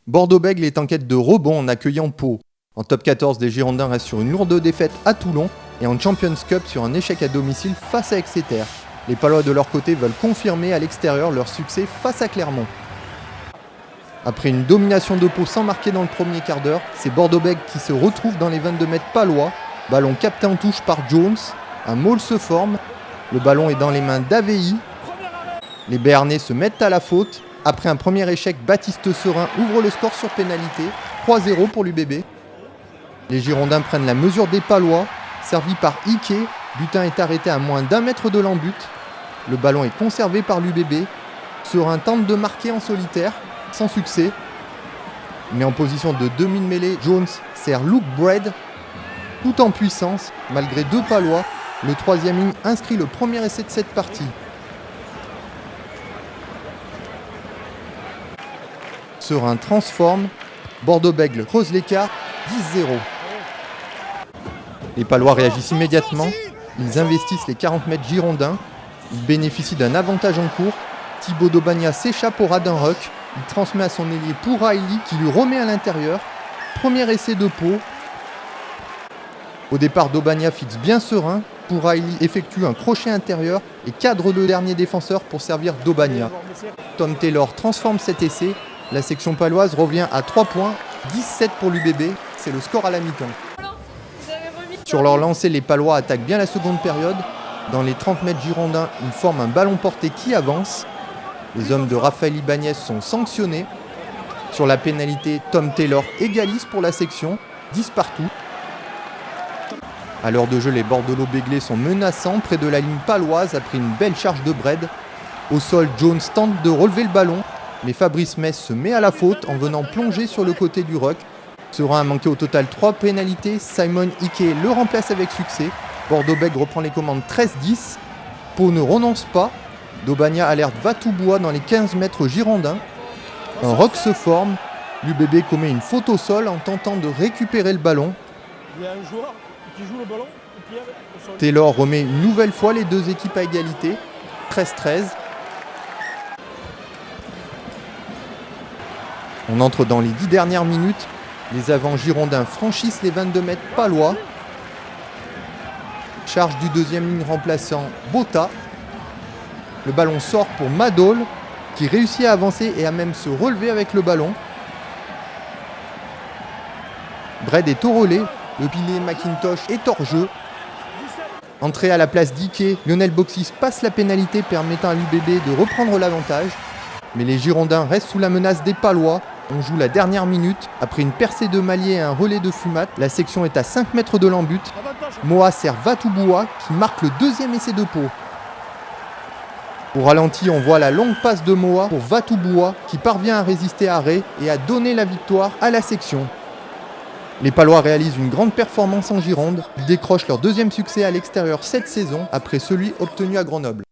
Bordeaux-Bègles est en quête de rebond en accueillant Pau. En top 14, les Girondins restent sur une lourde défaite à Toulon et en Champions Cup sur un échec à domicile face à Exeter. Les Palois de leur côté veulent confirmer à l'extérieur leur succès face à Clermont. Après une domination de Pau sans marquer dans le premier quart d'heure, c'est Bordeaux-Bègles qui se retrouve dans les 22 mètres palois. Ballon capté en touche par Jones, un maul se forme, le ballon est dans les mains d'Avei. Les Béarnais se mettent à la faute. Après un premier échec, Baptiste Serin ouvre le score sur pénalité, 3-0 pour l'UBB. Les Girondins prennent la mesure des Palois, servi par Ike, Butin est arrêté à moins d'1 mètre de l'embut. Le ballon est conservé par l'UBB. Serin tente de marquer en solitaire, sans succès. Mais en position de demi-mêlée, Jones sert Luke Bread, tout en puissance, malgré 2 Palois. Le troisième ligne inscrit le premier essai de cette partie. Serin transforme, Bordeaux-Bègles creuse l'écart, 10-0. Les Palois réagissent immédiatement, ils investissent les 40 mètres girondins, ils bénéficient d'un avantage en cours. Thibaut d'Aubagnat s'échappe au ras d'un ruck, il transmet à son ailier Pourrailly qui lui remet à l'intérieur. Premier essai de Pau. Au départ, d'Aubagnat fixe bien Serin, Pourrailly effectue un crochet intérieur et cadre le dernier défenseur pour servir d'Aubagnat. Tom Taylor transforme cet essai. La section paloise revient à 3 points, 17 pour l'UBB, c'est le score à la mi-temps. Sur leur lancée, les Palois attaquent bien la seconde période. Dans les 30 mètres girondins, ils forment un ballon porté qui avance. Les hommes de Raphaël Ibanez sont sanctionnés. Sur la pénalité, Tom Taylor égalise pour la section, 10 partout. À l'heure de jeu, les Bordelot-Béglés sont menaçants près de la ligne paloise après une belle charge de Bread. Au sol, Jones tente de relever le ballon, mais Fabrice Mess se met à la faute en venant plonger sur le côté du ruck. Serin a manqué au total 3 pénalités, Simon Ike le remplace avec succès. Bordeaux-Bègles reprend les commandes 13-10. Pau ne renonce pas. d'Aubagnat alerte Vatouboua dans les 15 mètres girondins. Un ruck se forme. L'UBB commet une faute au sol en tentant de récupérer le ballon. Il y a un joueur qui joue le ballon. Taylor remet une nouvelle fois les deux équipes à égalité. 13-13. On entre dans les 10 dernières minutes. Les avants girondins franchissent les 22 mètres palois. Charge du deuxième ligne remplaçant Botta. Le ballon sort pour Madol qui réussit à avancer et à même se relever avec le ballon. Bread est au relais. Le pilier McIntosh est hors jeu. Entrée à la place d'Ike, Lionel Boxis passe la pénalité permettant à l'UBB de reprendre l'avantage. Mais les Girondins restent sous la menace des Palois. On joue la dernière minute. Après une percée de Mallier et un relais de Fumat, la section est à 5 mètres de l'embut. Moa sert Vatouboua qui marque le deuxième essai de Pau. Au ralenti, on voit la longue passe de Moa pour Vatouboua qui parvient à résister à Ray et à donner la victoire à la section. Les Palois réalisent une grande performance en Gironde. Ils décrochent leur deuxième succès à l'extérieur cette saison après celui obtenu à Grenoble.